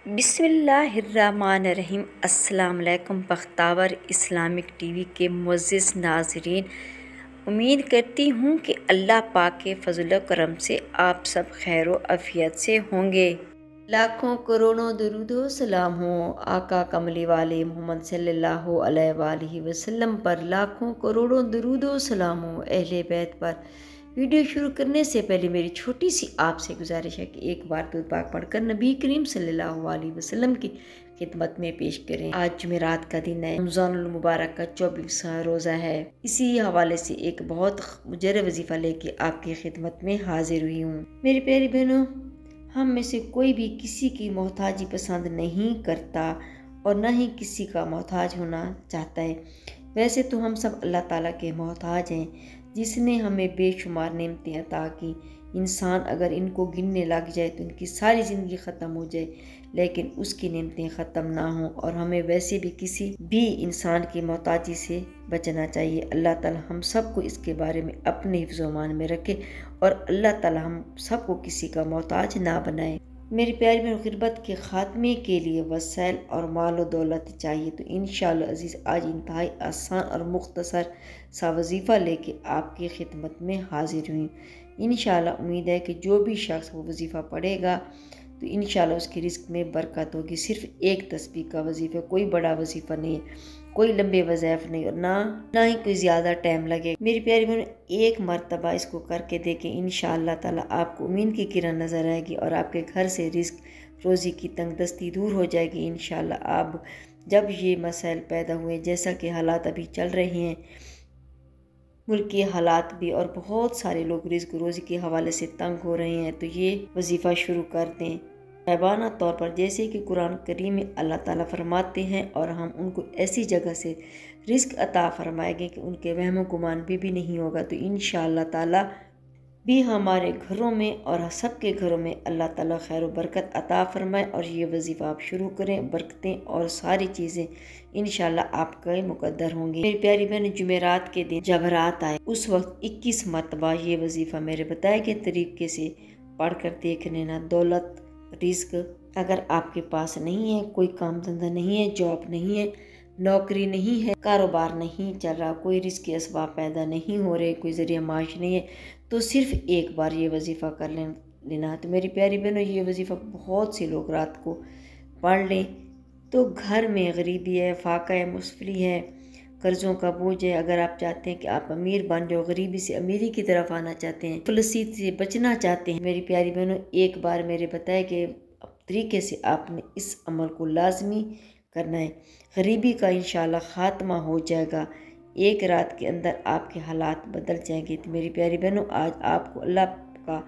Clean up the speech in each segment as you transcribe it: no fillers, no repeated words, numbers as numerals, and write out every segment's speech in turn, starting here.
بسم اللہ الرحمن الرحیم۔ السلام علیکم بختاور اسلامک ٹی وی کے معزز ناظرین، امید کرتی ہوں کہ اللہ پاک کے فضل و کرم سے آپ سب خیر و عافیت سے ہوں گے۔ لاکھوں کروڑوں درود و سلام ہوں آقا کملی والے محمد صلی اللہ علیہ وآلہ وسلم پر، لاکھوں کروڑوں درود و سلام ہوں اہل بیت پر۔ ویڈیو شروع کرنے سے پہلے میری چھوٹی سی آپ سے گزارش ہے کہ ایک بار درود پاک پڑھ کر نبی کریم صلی اللہ علیہ وسلم کی خدمت میں پیش کریں۔ آج جمعرات کا دن ہے، رمضان المبارک کا 24واں روزہ ہے۔ اسی حوالے سے ایک بہت مجرب وظیفہ لے کے آپ کی خدمت میں حاضر ہوئی ہوں۔ میری پیاری بہنوں، ہم میں سے کوئی بھی کسی کی محتاجی پسند نہیں کرتا اور نہ ہی کسی کا محتاج ہونا چاہتا ہے۔ ویسے تو ہم سب اللہ تعالیٰ کے محتاج ہیں، جس نے ہمیں بے شمار نعمتیں عطا کی۔ انسان اگر ان کو گننے لگ جائے تو ان کی ساری زندگی ختم ہو جائے، لیکن اس کی نعمتیں ختم نہ ہوں، اور ہمیں ویسے بھی کسی بھی انسان کی محتاجی سے بچنا چاہیے۔ اللہ تعالیٰ ہم سب کو اس کے بارے میں اپنے حفظ و امان میں رکھے اور اللہ تعالیٰ ہم سب کو کسی کا محتاج نہ بنائے۔ میری پیاری بہن، غربت کے خاتمے کے لیے وسائل اور مال و دولت چاہیے، تو انشاءاللہ عزیز آج انتہائی آسان اور مختصر سا وظیفہ لے کے آپ کی خدمت میں حاضر ہوئی۔ انشاءاللہ امید ہے کہ جو بھی شخص وہ وظیفہ پڑھے گا تو انشاءاللہ اس کی رزق میں برکت ہوگی۔ صرف ایک تسبیح کا وظیفہ، کوئی بڑا وظیفہ نہیں ہے، کوئی لمبے وظائف نہیں، اور نہ ہی کوئی زیادہ ٹائم لگے۔ میری پیاری بہن، ایک مرتبہ اس کو کر کے دیکھیں، انشاءاللہ تعالیٰ آپ کو امید کی کرن نظر آئے گی اور آپ کے گھر سے رزق روزی کی تنگ دستی دور ہو جائے گی۔ انشاءاللہ اب جب یہ مسائل پیدا ہوئے، جیسا کہ حالات ابھی چل رہے ہیں، ملک کے حالات بھی، اور بہت سارے لوگ رزق روزی کے حوالے سے تنگ ہو رہے ہیں، تو یہ وظیفہ شروع کر دیں غائبانہ طور پر، جیسے کہ قرآن کریم میں اللہ تعالیٰ فرماتے ہیں، اور ہم ان کو ایسی جگہ سے رزق عطا فرمائیں گے کہ ان کے وہم و گمان بھی نہیں ہوگا۔ تو انشاءاللہ تعالیٰ بھی ہمارے گھروں میں اور سب کے گھروں میں اللہ تعالیٰ خیر و برکت عطا فرمائے، اور یہ وظیفہ آپ شروع کریں، برکتیں اور ساری چیزیں انشاءاللہ آپ کے مقدر ہوں گی۔ میری پیاری بہن، جمعرات کے دن جب رات آئے اس وقت 21 مرتبہ یہ وظیفہ میرے بتائے گئے طریقے سے پڑھ کر دیکھ لینا۔ دولت، رزق اگر آپ کے پاس نہیں ہے، کوئی کام دھندہ نہیں ہے، جاب نہیں ہے، نوکری نہیں ہے، کاروبار نہیں چل رہا، کوئی رزق کے اسباب پیدا نہیں ہو رہے، کوئی ذریعہ معاش نہیں ہے، تو صرف ایک بار یہ وظیفہ کر لینا۔ تو میری پیاری بہنوں، یہ وظیفہ بہت سے لوگ رات کو پڑھ لیں تو گھر میں غریبی ہے، فاقہ مصفلی ہے، قرضوں کا بوجھ ہے۔ اگر آپ چاہتے ہیں کہ آپ امیر بن جاؤ، غریبی سے امیری کی طرف آنا چاہتے ہیں، فلسی سے بچنا چاہتے ہیں، میری پیاری بہنوں، ایک بار میرے بتائے کہ طریقے سے آپ نے اس عمل کو لازمی کرنا ہے، غریبی کا انشاءاللہ خاتمہ ہو جائے گا، ایک رات کے اندر آپ کے حالات بدل جائیں گے۔ تو میری پیاری بہنوں، آج آپ کو اللہ کا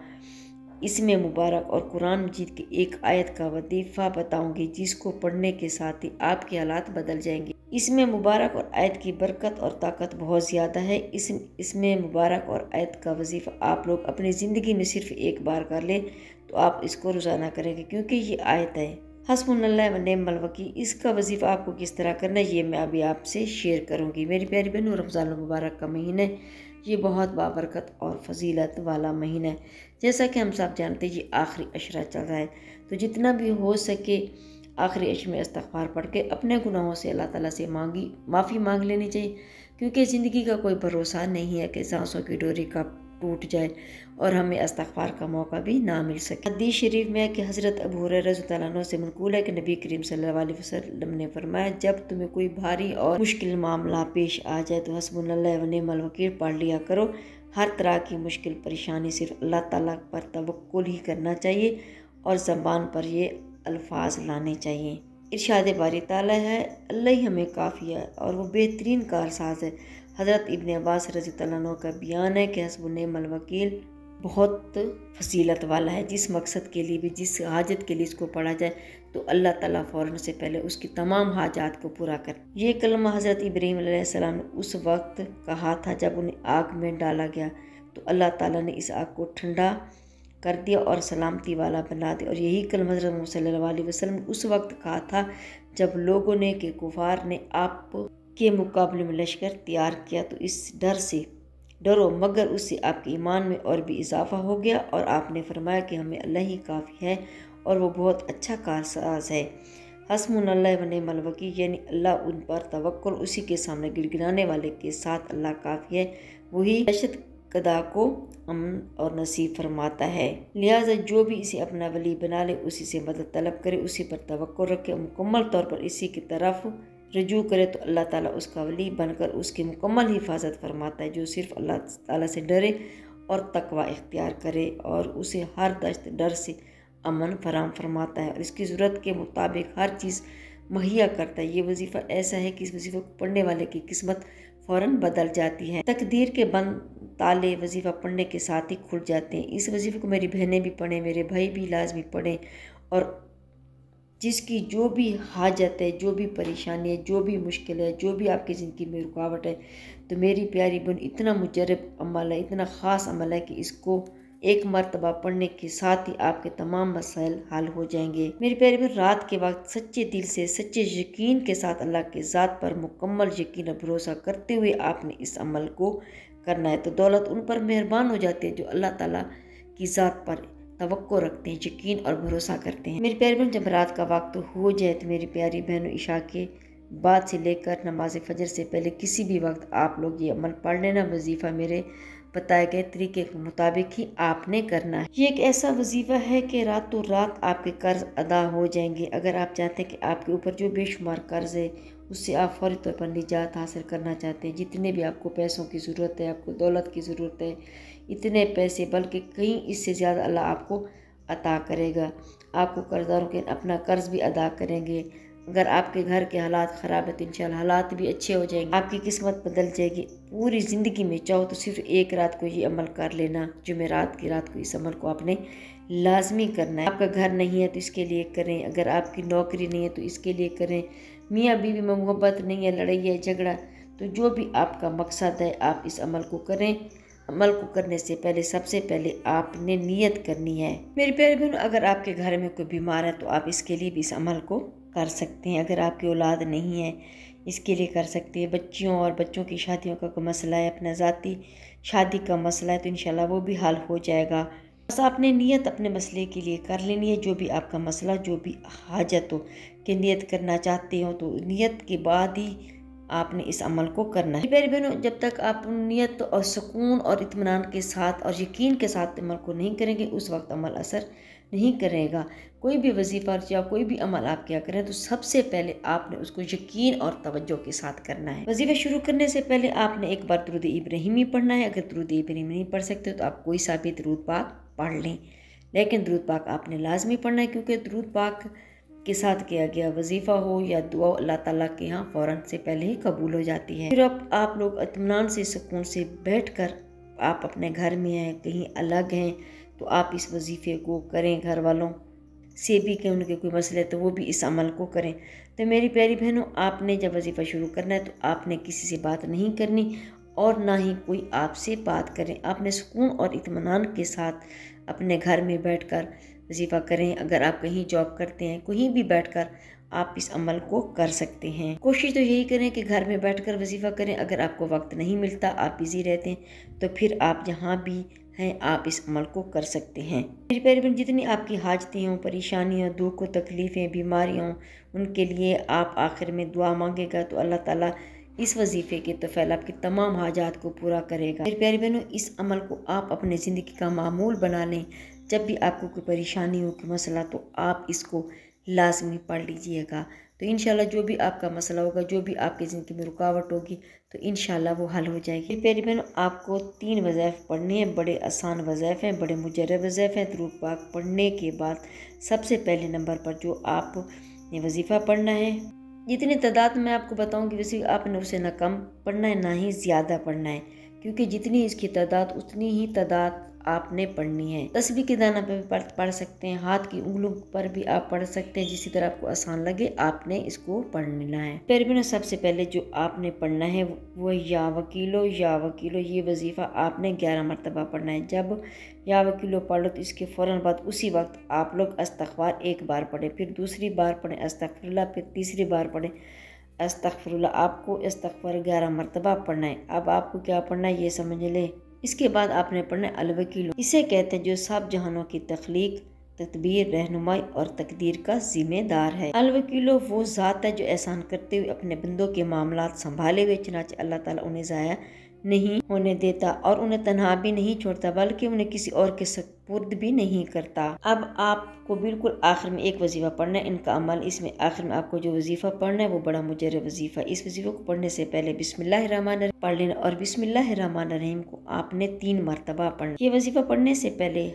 اسم مبارک اور قرآن مجید کی ایک آیت کا وظیفہ بتاؤں گی، جس کو پڑھنے کے ساتھ ہی آپ کے حالات بدل جائیں گے۔ اسم مبارک اور آیت کی برکت اور طاقت بہت زیادہ ہے۔ اسم مبارک اور آیت کا وظیفہ آپ لوگ اپنی زندگی میں صرف ایک بار کر لیں تو آپ اس کو روزانہ کریں گے، کیونکہ یہ آیت ہے حسبنا اللہ و نعم الوکیل۔ اس کا وظیفہ آپ کو کس طرح کرنا ہے یہ میں ابھی آپ سے شیئر کروں گی۔ میری پیاری بہنوں، رمضان المبارک کا مہینہ ہے، یہ بہت بابرکت اور فضیلت والا مہینہ ہے۔ جیسا کہ ہم سب جانتے ہیں، یہ آخری عشرہ چل رہا ہے، تو جتنا بھی ہو سکے آخری عشر میں استغفار پڑھ کے اپنے گناہوں سے اللہ تعالیٰ سے معافی مانگ لینی چاہیے، کیونکہ زندگی کا کوئی بھروسہ نہیں ہے کہ سانسوں کی ڈوری کب ٹوٹ جائے اور ہمیں استغفار کا موقع بھی نہ مل سکے۔ حدیث شریف میں کہ حضرت ابو ہریرہ رضی اللہ عنہ سے منقول ہے کہ نبی کریم صلی اللہ علیہ وسلم نے فرمایا، جب تمہیں کوئی بھاری اور مشکل معاملہ پیش آ جائے تو حسبنا اللہ و نعم الوکیل پڑھ لیا کرو۔ ہر طرح کی مشکل پریشانی صرف اللہ تعالیٰ پر توکل ہی کرنا چاہیے اور زبان پر یہ الفاظ لانے چاہیے۔ ارشاد باری تعالیٰ ہے، اللہ ہی ہمیں کافی ہے اور وہ بہترین کارساز ہے۔ حضرت ابن عباس رضی اللہ عنہ کا بیان ہے کہ حسبنا نعم الوکیل بہت فضیلت والا ہے، جس مقصد کے لیے بھی، جس حاجت کے لیے اس کو پڑھا جائے تو اللہ تعالیٰ فوراً سے پہلے اس کی تمام حاجات کو پورا کر۔ یہ کلمہ حضرت ابراہیم علیہ السلام نے اس وقت کہا تھا جب انہیں آگ میں ڈالا گیا، تو اللہ تعالیٰ نے اس آگ کو ٹھنڈا کر دیا اور سلامتی والا بنا دیا۔ اور یہی کلمہ حضرت محمد صلی اللہ علیہ وسلم نے اس وقت کہا تھا جب لوگوں نے کہ کفار نے آپ کے مقابلے میں لشکر تیار کیا، تو اس ڈر سے ڈرو، مگر اس سے آپ کے ایمان میں اور بھی اضافہ ہو گیا، اور آپ نے فرمایا کہ ہمیں اللہ ہی کافی ہے اور وہ بہت اچھا کارساز ہے۔ حسبنا اللہ و نعم الوکیل، یعنی اللہ ان پر توکل، اسی کے سامنے گڑ گڑانے والے کے ساتھ اللہ کافی ہے، وہی دہشت کدا کو امن اور نصیب فرماتا ہے۔ لہٰذا جو بھی اسے اپنا ولی بنا لے، اسی سے مدد طلب کرے، اسی پر توکل رکھے، مکمل طور پر اسی کی طرف رجوع کرے تو اللہ تعالیٰ اس کا ولی بن کر اس کی مکمل حفاظت فرماتا ہے۔ جو صرف اللہ تعالیٰ سے ڈرے اور تقوی اختیار کرے اور اسے ہر دشت ڈر سے امن فراہم فرماتا ہے اور اس کی ضرورت کے مطابق ہر چیز مہیا کرتا ہے۔ یہ وظیفہ ایسا ہے کہ اس وظیفے کو پڑھنے والے کی قسمت فوراً بدل جاتی ہے۔ تقدیر کے بند تالے وظیفہ پڑھنے کے ساتھ ہی کھل جاتے ہیں۔ اس وظیفے کو میری بہنیں بھی پڑھیں، میرے بھائی بھی لازمی پڑھیں، اور جس کی جو بھی حاجت ہے، جو بھی پریشانی ہے، جو بھی مشکل ہے، جو بھی آپ کی زندگی میں رکاوٹ ہے، تو میری پیاری بہن اتنا مجرب عمل ہے، اتنا خاص عمل ہے کہ اس کو ایک مرتبہ پڑھنے کے ساتھ ہی آپ کے تمام مسائل حل ہو جائیں گے۔ میری پیاری بہن، رات کے وقت سچے دل سے، سچے یقین کے ساتھ اللہ کے ذات پر مکمل یقین اور بھروسہ کرتے ہوئے آپ نے اس عمل کو کرنا ہے، تو دولت ان پر مہربان ہو جاتی ہے جو اللہ تعالیٰ کی ذات پر توقع رکھتے ہیں، یقین اور بھروسہ کرتے ہیں۔ میری پیاری بہن، جب رات کا وقت ہو جائے تو میری پیاری بہنوں، عشاء کے بعد سے لے کر نماز فجر سے پہلے کسی بھی وقت آپ لوگ یہ عمل پڑھ لینا۔ وظیفہ میرے بتائے گئے طریقے کے مطابق ہی آپ نے کرنا ہے۔ یہ ایک ایسا وظیفہ ہے کہ راتوں رات آپ کے قرض ادا ہو جائیں گے۔ اگر آپ چاہتے ہیں کہ آپ کے اوپر جو بے شمار قرض ہے اس سے آپ فوری طور پر نجات حاصل کرنا چاہتے ہیں، جتنے بھی آپ کو پیسوں کی ضرورت ہے، آپ کو دولت کی ضرورت ہے، اتنے پیسے بلکہ کہیں اس سے زیادہ اللہ آپ کو عطا کرے گا۔ آپ کو قرضداروں کے اپنا قرض بھی ادا کریں گے۔ اگر آپ کے گھر کے حالات خراب ہیں تو انشاءاللہ حالات بھی اچھے ہو جائیں گے، آپ کی قسمت بدل جائے گی۔ پوری زندگی میں چاہو تو صرف ایک رات کو یہ عمل کر لینا، جمعرات کی رات کو اس عمل کو آپ نے لازمی کرنا ہے۔ آپ کا گھر نہیں ہے تو اس کے لیے کریں، اگر آپ کی نوکری نہیں ہے تو اس کے لیے کریں، میاں بیوی میں محبت نہیں ہے، لڑائی ہے، جھگڑا، تو جو بھی آپ کا مقصد ہے آپ اس عمل کو کریں۔ عمل کو کرنے سے پہلے سب سے پہلے آپ نے نیت کرنی ہے۔ میری پیاری بہن، اگر آپ کے گھر میں کوئی بیمار ہے تو آپ اس کے لیے بھی اس عمل کو کر سکتے ہیں۔ اگر آپ کی اولاد نہیں ہے اس کے لیے کر سکتے ہیں۔ بچیوں اور بچوں کی شادیوں کا کوئی مسئلہ ہے، اپنا ذاتی شادی کا مسئلہ ہے تو انشاءاللہ وہ بھی حل ہو جائے گا۔ بس آپ نے نیت اپنے مسئلے کے لیے کر لینی ہے، جو بھی آپ کا مسئلہ، جو بھی حاجت ہو کہ نیت کرنا چاہتے ہو تو نیت کے بعد ہی آپ نے اس عمل کو کرنا ہے۔ پیاری بہنوں، جب تک آپ نیت اور سکون اور اطمینان کے ساتھ اور یقین کے ساتھ عمل کو نہیں کریں گے اس وقت عمل اثر نہیں کرے گا۔ کوئی بھی وظیفہ یا کوئی بھی عمل آپ کیا کریں تو سب سے پہلے آپ نے اس کو یقین اور توجہ کے ساتھ کرنا ہے۔ وظیفہ شروع کرنے سے پہلے آپ نے ایک بار درود ابراہیمی پڑھنا ہے۔ اگر درود ابراہیمی نہیں پڑھ سکتے تو آپ کوئی سا بھی درود پاک پڑھ لیں، لیکن درود پاک آپ نے لازمی پڑھنا ہے، کیونکہ درود پاک کے ساتھ کیا گیا وظیفہ ہو یا دعا اللہ تعالیٰ کے ہاں فوراً سے پہلے ہی قبول ہو جاتی ہے۔ پھر آپ لوگ اطمینان سے، سکون سے بیٹھ کر، آپ اپنے گھر میں ہیں، کہیں الگ ہیں، تو آپ اس وظیفے کو کریں۔ گھر والوں سے بھی کہ ان کے کوئی مسئلے تو وہ بھی اس عمل کو کریں۔ تو میری پیاری بہنوں، آپ نے جب وظیفہ شروع کرنا ہے تو آپ نے کسی سے بات نہیں کرنی اور نہ ہی کوئی آپ سے بات کریں۔ آپ نے سکون اور اطمینان کے ساتھ اپنے گھر میں بیٹھ کر وظیفہ کریں۔ اگر آپ کہیں جاب کرتے ہیں، کہیں بھی بیٹھ کر آپ اس عمل کو کر سکتے ہیں۔ کوشش تو یہی کریں کہ گھر میں بیٹھ کر وظیفہ کریں۔ اگر آپ کو وقت نہیں ملتا، آپ بزی رہتے ہیں، تو پھر آپ جہاں بھی ہیں آپ اس عمل کو کر سکتے ہیں۔ میری پیاری بہن، جتنی آپ کی حاجتیں ہوں، پریشانیاں، دکھ و تکلیفیں، بیماریاں ہوں، ان کے لیے آپ آخر میں دعا مانگے گا تو اللہ تعالیٰ اس وظیفے کے طفیل آپ کی تمام حاجات کو پورا کرے گا۔ میری پیاری بہنوں، اس عمل کو آپ اپنے زندگی کا معمول بنا لیں۔ جب بھی آپ کو کوئی پریشانی ہو، کوئی مسئلہ، تو آپ اس کو لازمی پڑھ لیجئے گا، تو انشاءاللہ جو بھی آپ کا مسئلہ ہوگا، جو بھی آپ کی زندگی میں رکاوٹ ہوگی، تو انشاءاللہ وہ حل ہو جائے گی۔ پیاری بہنوں، آپ کو 3 وظائف پڑھنے ہیں، بڑے آسان وظائف ہیں، بڑے مجرب وظائف ہیں۔ درود پاک پڑھنے کے بعد سب سے پہلے نمبر پر جو آپ نے وظیفہ پڑھنا ہے، جتنی تعداد میں آپ کو بتاؤں گی ویسے آپ نے اسے نہ کم پڑھنا ہے نہ ہی زیادہ پڑھنا ہے، کیونکہ جتنی اس کی تعداد اتنی ہی تعداد آپ نے پڑھنی ہے۔ تسبیح کے دانہ پہ بھی پڑھ سکتے ہیں، ہاتھ کی انگلیوں پر بھی آپ پڑھ سکتے ہیں، جسی طرح آپ کو آسان لگے آپ نے اس کو پڑھنا ہے۔ پیاری بہنوں، سب سے پہلے جو آپ نے پڑھنا ہے وہ یا وکیلو یا وکیلو، یہ وظیفہ آپ نے 11 مرتبہ پڑھنا ہے۔ جب یا وکیلو پڑھ لو تو اس کے فوراً بعد اسی وقت آپ لوگ استغفار ایک بار پڑھیں، پھر دوسری بار پڑھیں استغفر اللہ، پھر تیسری بار پڑھیں استغفر اللہ۔ آپ کو استغفار 11 مرتبہ پڑھنا ہے۔ اب آپ کو کیا پڑھنا ہے یہ سمجھ لیں۔ اس کے بعد آپ نے پڑھنا ہے الوکیل، اسے کہتے ہیں جو سب جہانوں کی تخلیق تدبیر، رہنمائی اور تقدیر کا ذمہ دار ہے۔ الوکیل وہ ذات ہے جو احسان کرتے ہوئے اپنے بندوں کے معاملات سنبھالے ہوئے، چنانچہ اللہ تعالیٰ انہیں ضائع نہیں ہونے دیتا اور انہیں تنہا بھی نہیں چھوڑتا، بلکہ انہیں کسی اور کے سپرد بھی نہیں کرتا۔ اب آپ کو بالکل آخر میں ایک وظیفہ پڑھنا ہے، ان کا عمل۔ اس میں آخر میں آپ کو جو وظیفہ پڑھنا ہے وہ بڑا مجرب وظیفہ ہے۔ اس وظیفے کو پڑھنے سے پہلے بسم اللہ الرحمن الرحیم پڑھ لینا، اور بسم اللہ الرحمن الرحیم کو آپ نے 3 مرتبہ پڑھنا۔ یہ وظیفہ پڑھنے سے پہلے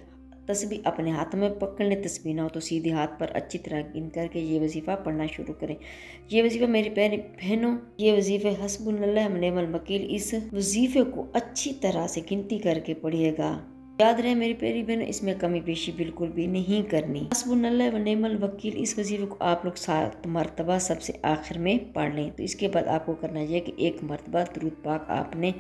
تسبیح اپنے ہاتھوں میں پکڑ لیں، تسبیح نہ ہو تو سیدھے ہاتھ پر اچھی طرح گن کر کے یہ وظیفہ پڑھنا شروع کریں۔ یہ وظیفہ میری پیاری بہنوں، یہ وظیفہ حسبنا اللہ و نعم الوکیل، اس وظیفے کو اچھی طرح سے گنتی کر کے پڑھیے گا۔ یاد رہے میری پیاری بہنوں، اس میں کمی بیشی بالکل بھی نہیں کرنی۔ حسبنا اللہ و نعم الوکیل اس وظیفے کو آپ لوگ 7 مرتبہ سب سے آخر میں پڑھ لیں۔ تو اس کے بعد آپ کو کرنا یہ کہ 1 مرتبہ درود پاک آپ نے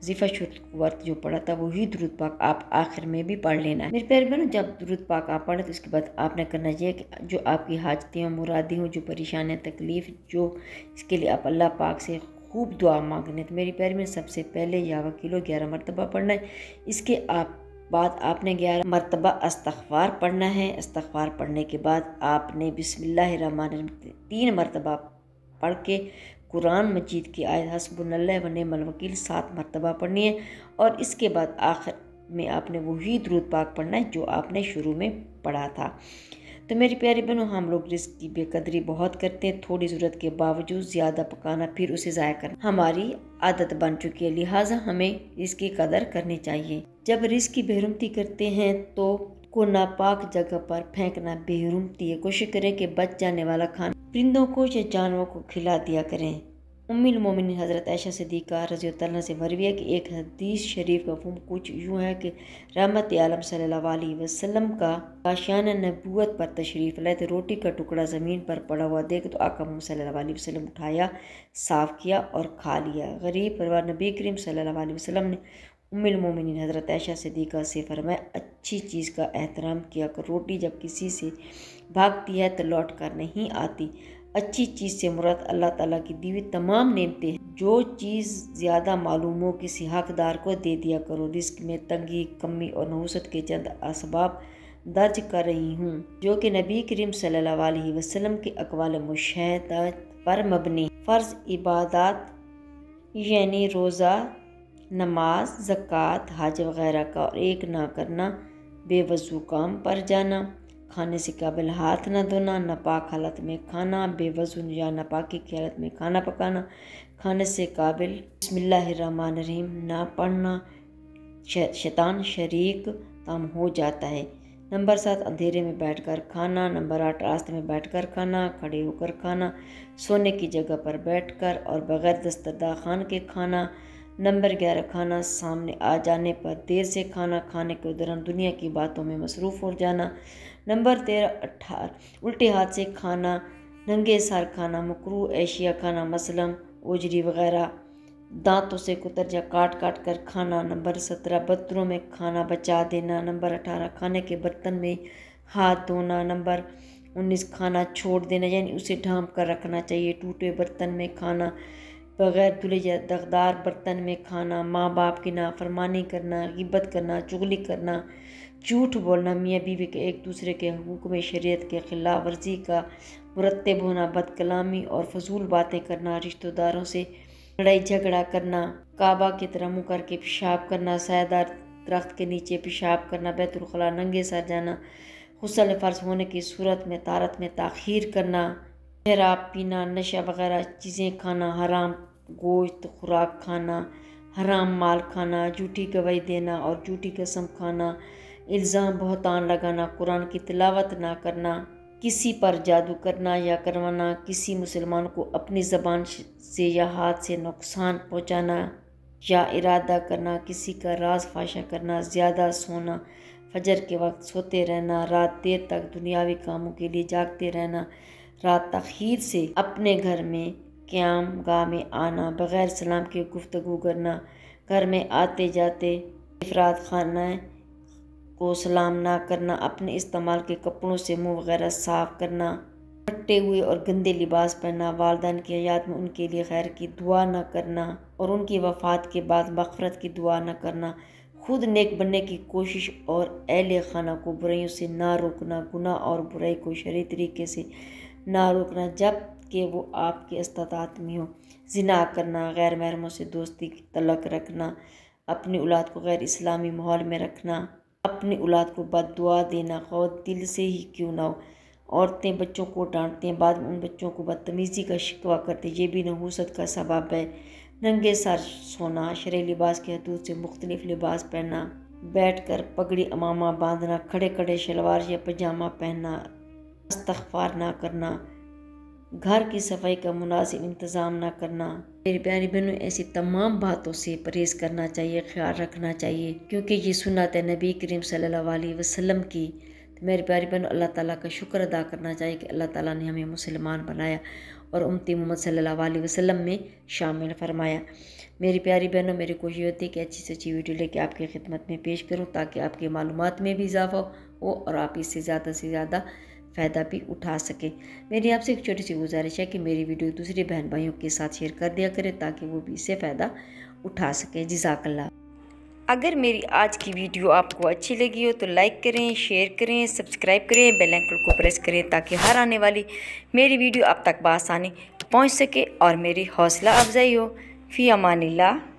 وظیفہ شروع وقت جو پڑھا تھا وہی درود پاک آپ آخر میں بھی پڑھ لینا ہے۔ میری پیاری بہنوں، جب درود پاک آپ پڑھیں تو اس کے بعد آپ نے کرنا یہ کہ جو آپ کی حاجتیں ہوں، مرادیں ہوں، جو پریشانیاں، تکلیف، جو اس کے لیے آپ اللہ پاک سے خوب دعا مانگنے، تو میری پیاری بہنوں سب سے پہلے یا وکیلو 11 مرتبہ پڑھنا ہے۔ اس کے بعد آپ نے 11 مرتبہ استغفار پڑھنا ہے۔ استغفار پڑھنے کے بعد آپ نے بسم اللہ الرحمن الرحیم 3 مرتبہ پڑھ کے قرآن مجید کی آیت حسبنا اللہ و نعم الوکیل 7 مرتبہ پڑھنی ہے، اور اس کے بعد آخر میں آپ نے وہی درود پاک پڑھنا ہے جو آپ نے شروع میں پڑھا تھا۔ تو میری پیاری بہنوں، ہم لوگ رزق کی بے قدری بہت کرتے ہیں، تھوڑی ضرورت کے باوجود زیادہ پکانا پھر اسے ضائع کرنا ہماری عادت بن چکی ہے، لہٰذا ہمیں رزق کی قدر کرنی چاہیے۔ جب رزق کی بے حرمتی کرتے ہیں تو کو ناپاک جگہ پر پھینکنا بے حرمتی ہے۔ کوشش کریں کہ بچ جانے والا کھانا پرندوں کو یا جانوروں کو کھلا دیا کریں۔ ام المومنین حضرت عائشہ صدیقہ رضی اللہ عنہا سے مروی ہے کہ ایک حدیث شریف کا مفہوم کچھ یوں ہے کہ رحمت عالم صلی اللہ علیہ وسلم کا کاشیان نبوت پر تشریف لائے تو روٹی کا ٹکڑا زمین پر پڑا ہوا دیکھ تو آقا محمد صلی اللہ علیہ وسلم اٹھایا، صاف کیا اور کھا لیا۔ غریب پروار نبی کریم صلی اللہ علیہ وسلم نے ام المومنین حضرت عائشہ صدیقہ سے فرمایا، اچھی چیز کا احترام کیا کر، روٹی جب کسی سے بھاگتی ہے تو لوٹ کر نہیں آتی۔ اچھی چیز سے مراد اللہ تعالیٰ کی دی ہوئی تمام نعمتیں ہیں۔ جو چیز زیادہ معلوم ہو کسی حقدار کو دے دیا کرو۔ رزق میں تنگی، کمی اور نحوست کے چند اسباب درج کر رہی ہوں جو کہ نبی کریم صلی اللہ علیہ وسلم کے اقوال مشہدہ پر مبنی۔ فرض عبادات یعنی روزہ، نماز، زکوٰۃ، حج وغیرہ کا اور ایک نہ کرنا، بے وضو کام پر جانا، کھانے سے قبل ہاتھ نہ دھونا، ناپاک حالت میں کھانا، بے وضو یا ناپاکی کی حالت میں کھانا پکانا، کھانے سے قبل بسم اللہ الرحمن الرحیم نہ پڑھنا، شیطان شریک تام ہو جاتا ہے۔ نمبر 7 اندھیرے میں بیٹھ کر کھانا۔ نمبر 8 راستے میں بیٹھ کر کھانا، کھڑے ہو کر کھانا، سونے کی جگہ پر بیٹھ کر اور بغیر دسترخوان کے کھانا۔ نمبر 11 کھانا سامنے آ جانے پر دیر سے کھانا، کھانے کے دوران دنیا کی باتوں میں مصروف ہو جانا۔ نمبر 13 الٹے ہاتھ سے کھانا، ننگے سر کھانا، مکروہ اشیاء کھانا مثلاً اوجری وغیرہ، دانتوں سے کتر یا کاٹ کاٹ کر کھانا۔ نمبر 17 برتنوں میں کھانا بچا دینا۔ نمبر 18 کھانے کے برتن میں ہاتھ دھونا۔ نمبر 19 کھانا چھوڑ دینا یعنی اسے ڈھانپ کر رکھنا چاہیے۔ ٹوٹے برتن میں کھانا، بغیر دھلے یا داغدار برتن میں کھانا، ماں باپ کی نافرمانی کرنا، غیبت کرنا، چغلی کرنا، جھوٹ بولنا، میاں بیوی کے ایک دوسرے کے حقوق میں شریعت کے خلاف ورزی کا مرتب ہونا، بد کلامی اور فضول باتیں کرنا، رشتہ داروں سے لڑائی جھگڑا کرنا، کعبہ کی طرح منہ کر کے پیشاب کرنا، سایہ دار درخت کے نیچے پیشاب کرنا، بیت الخلاء ننگے سر جانا، غسل فرض ہونے کی صورت میں طہارت میں تاخیر کرنا، شراب پینا، نشہ وغیرہ چیزیں کھانا، حرام گوشت خوراک کھانا، حرام مال کھانا، جھوٹی گواہی دینا اور جھوٹی قسم کھانا، الزام بہتان لگانا، قرآن کی تلاوت نہ کرنا، کسی پر جادو کرنا یا کروانا، کسی مسلمان کو اپنی زبان سے یا ہاتھ سے نقصان پہنچانا یا ارادہ کرنا، کسی کا راز فاشا کرنا، زیادہ سونا، فجر کے وقت سوتے رہنا، رات دیر تک دنیاوی کاموں کے لیے جاگتے رہنا، رات تاخیر سے اپنے گھر میں قیام گاہ میں آنا، بغیر سلام کے گفتگو کرنا، گھر میں آتے جاتے افراد خانہ کو سلام نہ کرنا، اپنے استعمال کے کپڑوں سے منہ وغیرہ صاف کرنا، پھٹے ہوئے اور گندے لباس پہننا، والدین کی حیات میں ان کے لیے خیر کی دعا نہ کرنا اور ان کی وفات کے بعد مغفرت کی دعا نہ کرنا، خود نیک بننے کی کوشش اور اہل خانہ کو برائیوں سے نہ روکنا، گناہ اور برائی کو شرعی طریقے سے نہ روکنا جب کہ وہ آپ کے استطاعت میں ہو، زنا کرنا، غیر محرموں سے دوستی کی تعلق رکھنا، اپنی اولاد کو غیر اسلامی ماحول میں رکھنا، اپنی اولاد کو بد دعا دینا خواہ دل سے ہی کیوں نہ ہو۔ عورتیں بچوں کو ڈانٹتی ہیں، بعد میں ان بچوں کو بدتمیزی کا شکوہ کرتے ہیں، یہ بھی نحوست کا سبب ہے۔ ننگے سر سونا، شرعی لباس کی حدود سے مختلف لباس پہننا، بیٹھ کر پگڑی امامہ باندھنا، کھڑے کھڑے شلوار یا پاجامہ پہننا، استغفار نہ کرنا، گھر کی صفائی کا مناسب انتظام نہ کرنا۔ میری پیاری بہنوں، ایسی تمام باتوں سے پرہیز کرنا چاہیے، خیال رکھنا چاہیے، کیونکہ یہ سنت ہے نبی کریم صلی اللہ علیہ وسلم کی۔ تو میری پیاری بہنوں، اللہ تعالیٰ کا شکر ادا کرنا چاہیے کہ اللہ تعالیٰ نے ہمیں مسلمان بنایا اور امتی محمد صلی اللہ علیہ وسلم میں شامل فرمایا۔ میری پیاری بہنوں، میری کوشش ہوتی ہے کہ اچھی سے اچھی ویڈیو لے کے آپ کی خدمت میں پیش کروں تاکہ آپ کی معلومات میں بھی اضافہ ہو اور آپ اس سے زیادہ فائدہ بھی اٹھا سکیں۔ میری آپ سے ایک چھوٹی سی گزارش ہے کہ میری ویڈیو دوسرے بہن بھائیوں کے ساتھ شیئر کر دیا کریں تاکہ وہ بھی اس سے فائدہ اٹھا سکیں۔ جزاک اللہ۔ اگر میری آج کی ویڈیو آپ کو اچھی لگی ہو تو لائک کریں، شیئر کریں، سبسکرائب کریں، بیل آئکن کو پریس کریں تاکہ ہر آنے والی میری ویڈیو آپ تک بآسانی پہنچ سکے اور میری حوصلہ افزائی ہو۔ فی امان اللہ۔